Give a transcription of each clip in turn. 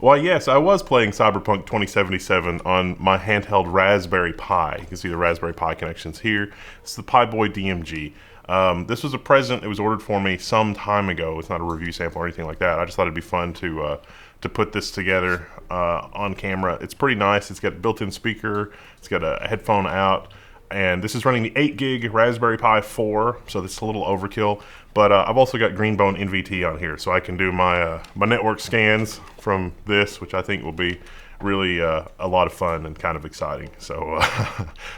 Well, yes, I was playing Cyberpunk 2077 on my handheld Raspberry Pi. You can see the Raspberry Pi connections here. It's the PiBoy DMG. This was a present. It was ordered for me some time ago. It's not a review sample or anything like that. I just thought it'd be fun to put this together on camera. It's pretty nice. It's got a built-in speaker. It's got a headphone out. And this is running the 8 gig Raspberry Pi 4, so this is a little overkill. But I've also got Greenbone NVT on here, so I can do my my network scans from this, which I think will be really a lot of fun and kind of exciting. So,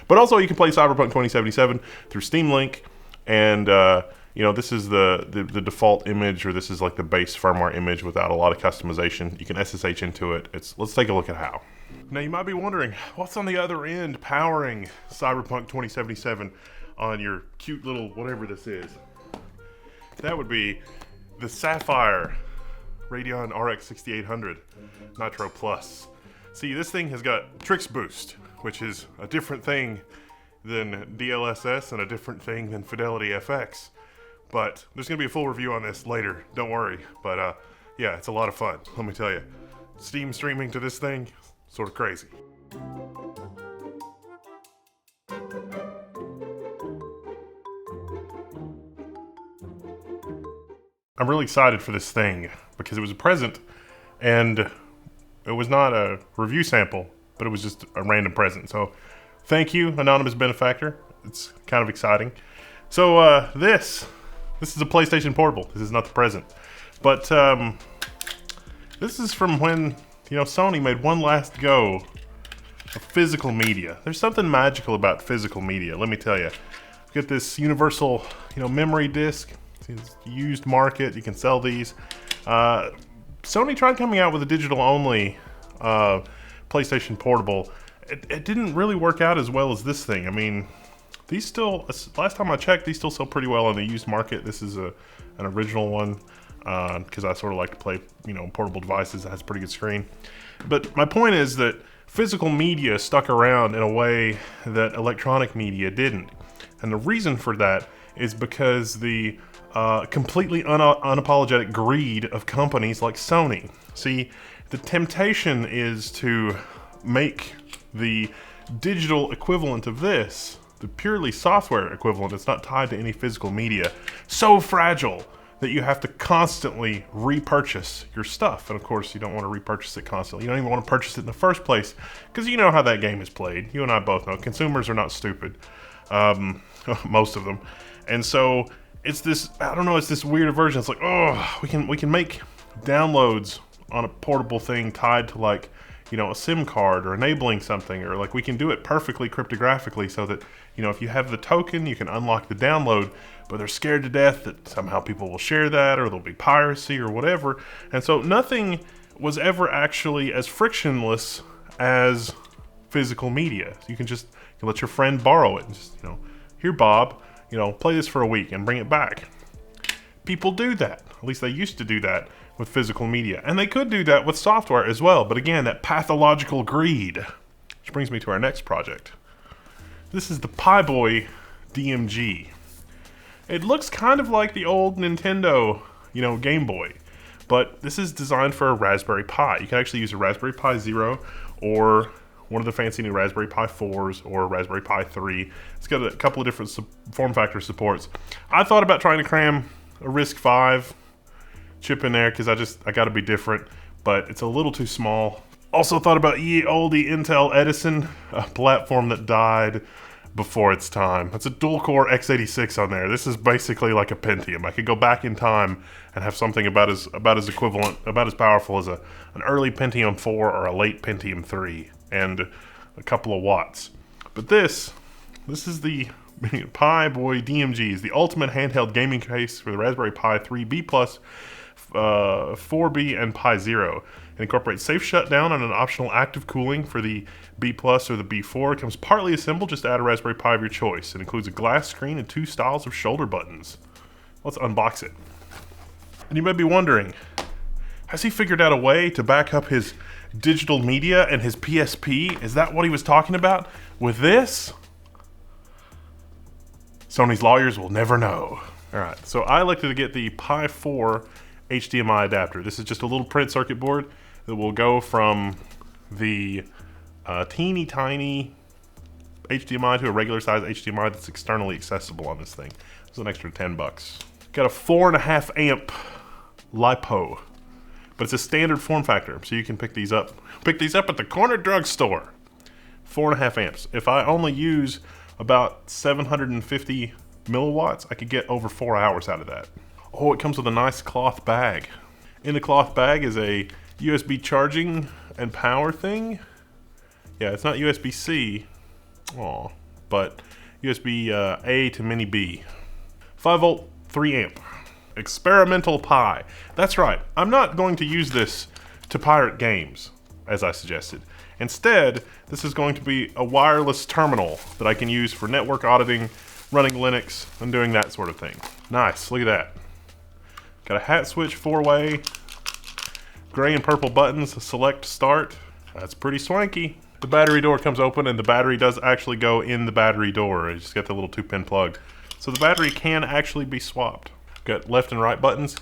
but also you can play Cyberpunk 2077 through Steam Link, and you know, this is the default image, or this is like the base firmware image without a lot of customization. You can SSH into it. Let's take a look at how. Now you might be wondering, what's on the other end powering Cyberpunk 2077 on your cute little whatever this is? That would be the Sapphire Radeon RX 6800 Nitro Plus. See, this thing has got Trix Boost, which is a different thing than DLSS and a different thing than Fidelity FX. But there's going to be a full review on this later, don't worry. But yeah, it's a lot of fun, let me tell you. Steam streaming to this thing, sort of crazy. I'm really excited for this thing because it was a present, and it was not a review sample, but it was just a random present. So thank you, anonymous benefactor. It's kind of exciting. So this is a PlayStation Portable. This is not the present, but this is from when, you know, Sony made one last go of physical media. There's something magical about physical media, let me tell you. You get this universal, you know, memory disc. It's used market. You can sell these. Sony tried coming out with a digital-only PlayStation Portable. It didn't really work out as well as this thing. I mean, these still, last time I checked, these still sell pretty well on the used market. This is an original one because I sort of like to play, you know, portable devices that has a pretty good screen. But my point is that physical media stuck around in a way that electronic media didn't. And the reason for that is because the completely unapologetic greed of companies like Sony. See, the temptation is to make the digital equivalent of this, the purely software equivalent that's not tied to any physical media, so fragile that you have to constantly repurchase your stuff. And of course, you don't want to repurchase it constantly. You don't even want to purchase it in the first place because you know how that game is played. You and I both know consumers are not stupid, most of them. And so it's this, I don't know, it's this weird version. It's like, oh, we can make downloads on a portable thing tied to, like, you know, a SIM card or enabling something, or like we can do it perfectly cryptographically so that, you know, if you have the token, you can unlock the download, but they're scared to death that somehow people will share that or there'll be piracy or whatever. And so nothing was ever actually as frictionless as physical media. You can let your friend borrow it and just, you know, here, Bob, you know, play this for a week and bring it back. People do that. At least they used to do that with physical media. And they could do that with software as well. But again, that pathological greed. Which brings me to our next project. This is the PiBoy DMG. It looks kind of like the old Nintendo, you know, Game Boy. But this is designed for a Raspberry Pi. You can actually use a Raspberry Pi Zero or one of the fancy new Raspberry Pi 4s or Raspberry Pi 3. It's got a couple of different form factor supports. I thought about trying to cram a RISC-V chip in there because I got to be different, but it's a little too small. Also thought about oldie Intel Edison, a platform that died before its time. It's a dual-core x86 on there. This is basically like a Pentium. I could go back in time and have something about as equivalent, about as powerful as an early Pentium 4 or a late Pentium 3. And a couple of watts. But this is the PiBoy DMG, is the ultimate handheld gaming case for the Raspberry Pi 3B+, 4B, and Pi Zero. It incorporates safe shutdown and an optional active cooling for the B+ or the B4. It comes partly assembled, just add a Raspberry Pi of your choice. It includes a glass screen and 2 styles of shoulder buttons. Let's unbox it. And you may be wondering, has he figured out a way to back up his digital media and his PSP? Is that what he was talking about with this? Sony's lawyers will never know. Alright, so I elected to get the Pi 4 HDMI adapter. This is just a little printed circuit board. that will go from the teeny tiny HDMI to a regular size HDMI that's externally accessible on this thing. It's an extra $10. Got a 4.5 amp LiPo, but it's a standard form factor, so you can pick these up. Pick these up at the corner drugstore. 4.5 amps. If I only use about 750 milliwatts, I could get over 4 hours out of that. Oh, it comes with a nice cloth bag. In the cloth bag is a USB charging and power thing. Yeah, it's not USB-C, but USB A to mini B. 5 volt, 3 amp. Experimental Pi. That's right, I'm not going to use this to pirate games, as I suggested. Instead, this is going to be a wireless terminal that I can use for network auditing, running Linux, and doing that sort of thing. Nice, look at that. Got a hat switch 4-way, gray and purple buttons, select, start. That's pretty swanky. The battery door comes open, and the battery does actually go in the battery door. You just got the little 2-pin plug. So the battery can actually be swapped. Got left and right buttons.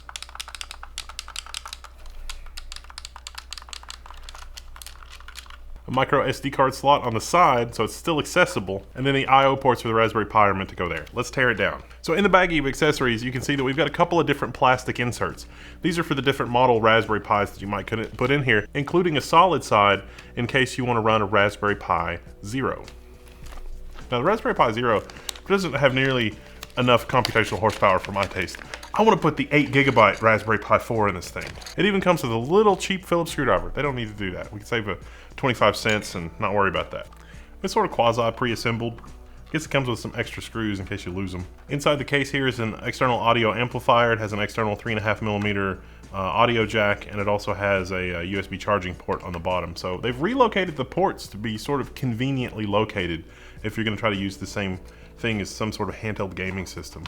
A micro SD card slot on the side, so it's still accessible, and then the I/O ports for the Raspberry Pi are meant to go there. Let's tear it down. So in the baggie of accessories, you can see that we've got a couple of different plastic inserts. These are for the different model Raspberry Pis that you might put in here, including a solid side in case you want to run a Raspberry Pi Zero. Now the Raspberry Pi Zero doesn't have nearly enough computational horsepower for my taste. I want to put the 8 gigabyte Raspberry Pi 4 in this thing. It even comes with a little cheap Phillips screwdriver. They don't need to do that. We can save 25 cents and not worry about that. It's sort of quasi pre-assembled. I guess it comes with some extra screws in case you lose them. Inside the case here is an external audio amplifier. It has an external 3.5 millimeter audio jack, and it also has a USB charging port on the bottom. So they've relocated the ports to be sort of conveniently located if you're going to try to use the same thing as some sort of handheld gaming system.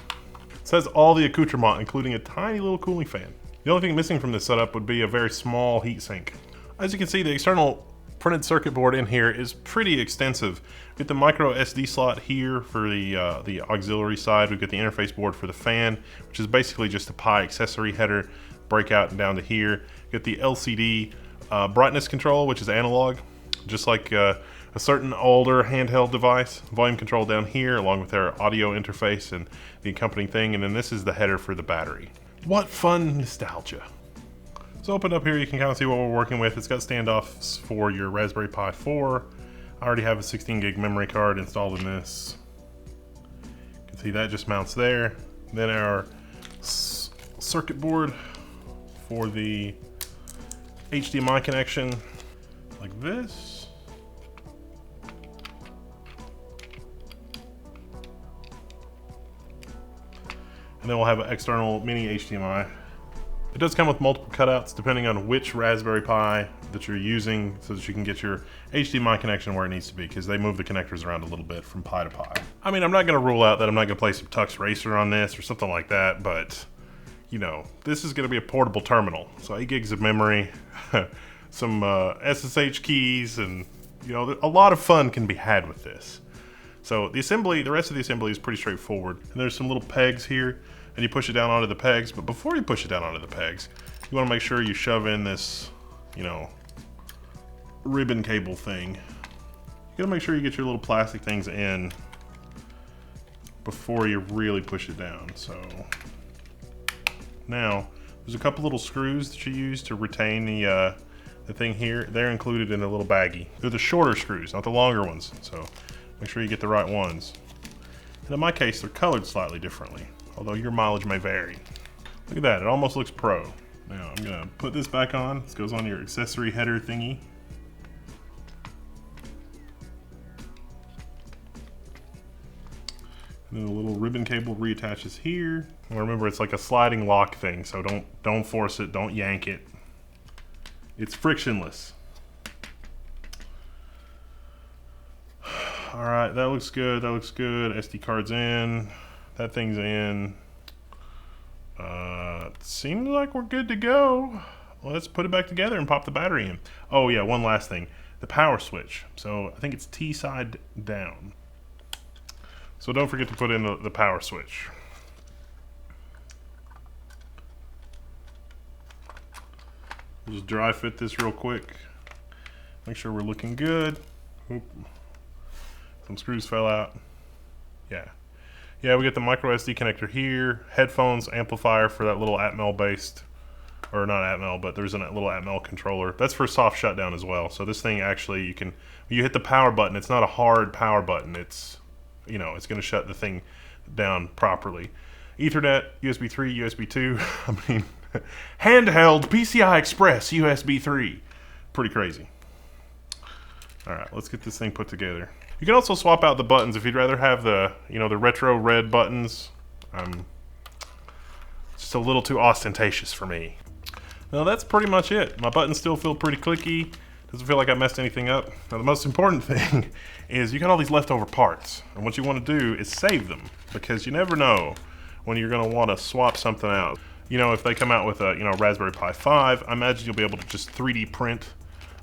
It says all the accoutrement, including a tiny little cooling fan. The only thing missing from this setup would be a very small heatsink. As you can see, the external printed circuit board in here is pretty extensive. We get the micro SD slot here for the auxiliary side. We've got the interface board for the fan, which is basically just a Pi accessory header, breakout and down to here. Get the LCD brightness control, which is analog, just like a certain older handheld device. Volume control down here, along with our audio interface and the accompanying thing. And then this is the header for the battery. What fun nostalgia. So open up here, you can kind of see what we're working with. It's got standoffs for your Raspberry Pi 4. I already have a 16 gig memory card installed in this. You can see that just mounts there. Then our circuit board for the HDMI connection, like this. And then we'll have an external mini HDMI. It does come with multiple cutouts depending on which Raspberry Pi that you're using, so that you can get your HDMI connection where it needs to be, because they move the connectors around a little bit from Pi to Pi. I mean, I'm not going to rule out that I'm not going to play some Tux Racer on this or something like that, but you know, this is going to be a portable terminal. So 8 gigs of memory, some SSH keys, and you know, a lot of fun can be had with this. So the rest of the assembly is pretty straightforward. And there's some little pegs here, and you push it down onto the pegs. But before you push it down onto the pegs, you want to make sure you shove in this, you know, ribbon cable thing. You gotta make sure you get your little plastic things in before you really push it down. So now there's a couple little screws that you use to retain the thing here. They're included in the little baggie. They're the shorter screws, not the longer ones. So make sure you get the right ones. And in my case, they're colored slightly differently, although your mileage may vary. Look at that, it almost looks pro. Now I'm gonna put this back on. This goes on your accessory header thingy. And then the little ribbon cable reattaches here. And remember, it's like a sliding lock thing, so don't force it, don't yank it. It's frictionless. All right, that looks good, that looks good. SD card's in, that thing's in. Seems like we're good to go. Let's put it back together and pop the battery in. Oh yeah, one last thing, the power switch. So I think it's T side down. So don't forget to put in the power switch. We'll just dry fit this real quick. Make sure we're looking good. Oop. Some screws fell out. Yeah, we get the micro SD connector here, headphones, amplifier for that little Atmel based, or not Atmel, but there's a little Atmel controller. That's for soft shutdown as well. So this thing actually, when you hit the power button, it's not a hard power button. It's, it's going to shut the thing down properly. Ethernet, USB 3, USB 2. I mean, handheld PCI Express USB 3. Pretty crazy. All right, let's get this thing put together. You can also swap out the buttons if you'd rather have the, the retro red buttons. Just a little too ostentatious for me. Now that's pretty much it. My buttons still feel pretty clicky. Doesn't feel like I messed anything up. Now the most important thing is you got all these leftover parts. And what you want to do is save them, because you never know when you're going to want to swap something out. If they come out with a, Raspberry Pi 5, I imagine you'll be able to just 3D print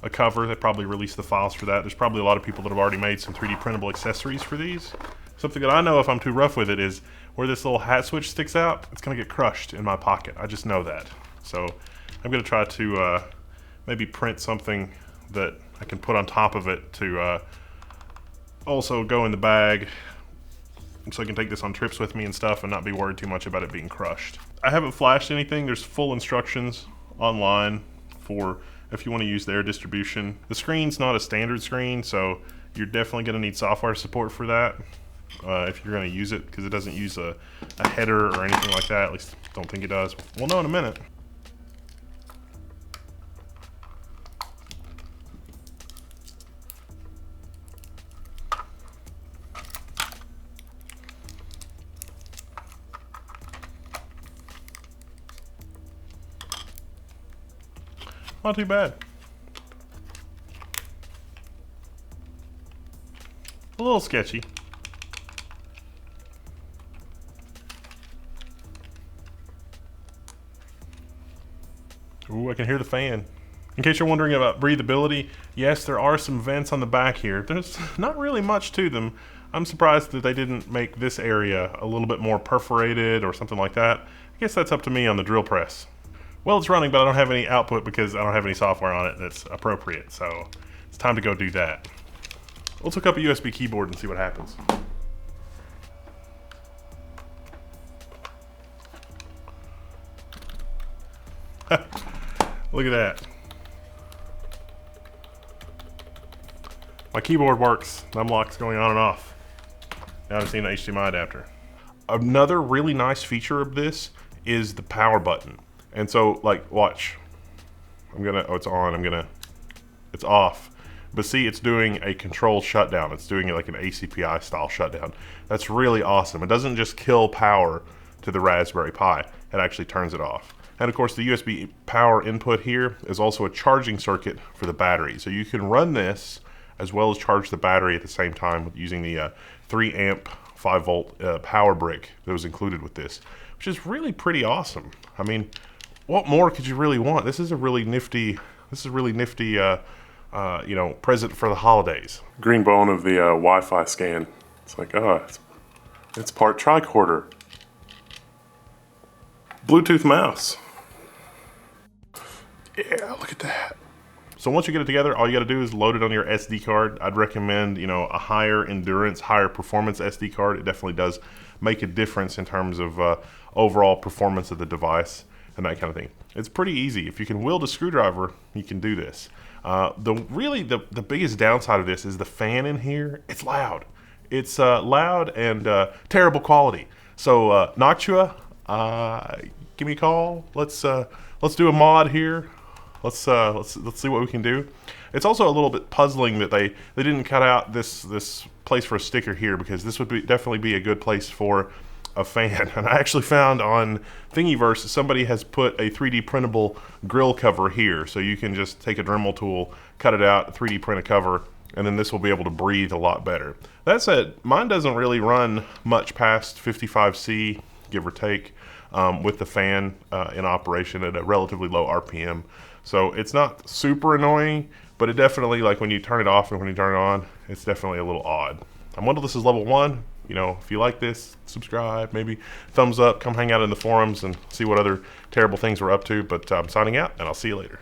a cover. They probably released the files for that. There's probably a lot of people that have already made some 3D printable accessories for these. Something that I know if I'm too rough with it is where this little hat switch sticks out, it's going to get crushed in my pocket. I just know that. So I'm going to try to maybe print something that I can put on top of it to also go in the bag, so I can take this on trips with me and stuff and not be worried too much about it being crushed. I haven't flashed anything. There's full instructions online for if you want to use their distribution. The screen's not a standard screen, so you're definitely going to need software support for that if you're going to use it, because it doesn't use a header or anything like that. At least I don't think it does. We'll know in a minute. Not too bad. A little sketchy. Ooh, I can hear the fan. In case you're wondering about breathability, yes, there are some vents on the back here. There's not really much to them. I'm surprised that they didn't make this area a little bit more perforated or something like that. I guess that's up to me on the drill press. Well, it's running, but I don't have any output because I don't have any software on it that's appropriate, so it's time to go do that. Let's hook up a USB keyboard and see what happens. Look at that. My keyboard works. Numlock's going on and off. Now I've seen the HDMI adapter. Another really nice feature of this is the power button. And so, like, watch. It's on. It's off. But see, it's doing a controlled shutdown. It's doing it like an ACPI style shutdown. That's really awesome. It doesn't just kill power to the Raspberry Pi. It actually turns it off. And of course, the USB power input here is also a charging circuit for the battery. So you can run this as well as charge the battery at the same time using the 3 amp 5 volt power brick that was included with this, which is really pretty awesome. I mean, what more could you really want? This is a really nifty, present for the holidays. Green bone of the Wi-Fi scan. It's like, it's part tricorder. Bluetooth mouse. Yeah, look at that. So once you get it together, all you gotta do is load it on your SD card. I'd recommend, a higher endurance, higher performance SD card. It definitely does make a difference in terms of overall performance of the device and that kind of thing. It's pretty easy. If you can wield a screwdriver, you can do this. The biggest downside of this is the fan in here. It's loud. It's loud and terrible quality. So Noctua, give me a call. Let's do a mod here. Let's see what we can do. It's also a little bit puzzling that they didn't cut out this place for a sticker here, because this would definitely be a good place for a fan. And I actually found on Thingiverse somebody has put a 3D printable grill cover here, so you can just take a Dremel tool, cut it out, 3D print a cover, and then this will be able to breathe a lot better. That said, mine doesn't really run much past 55C, give or take, with the fan in operation at a relatively low RPM. So it's not super annoying, but it definitely, like when you turn it off and when you turn it on, it's definitely a little odd. I'm wondering if this is level 1. If you like this, subscribe, maybe thumbs up, come hang out in the forums and see what other terrible things we're up to. But I'm signing out, and I'll see you later.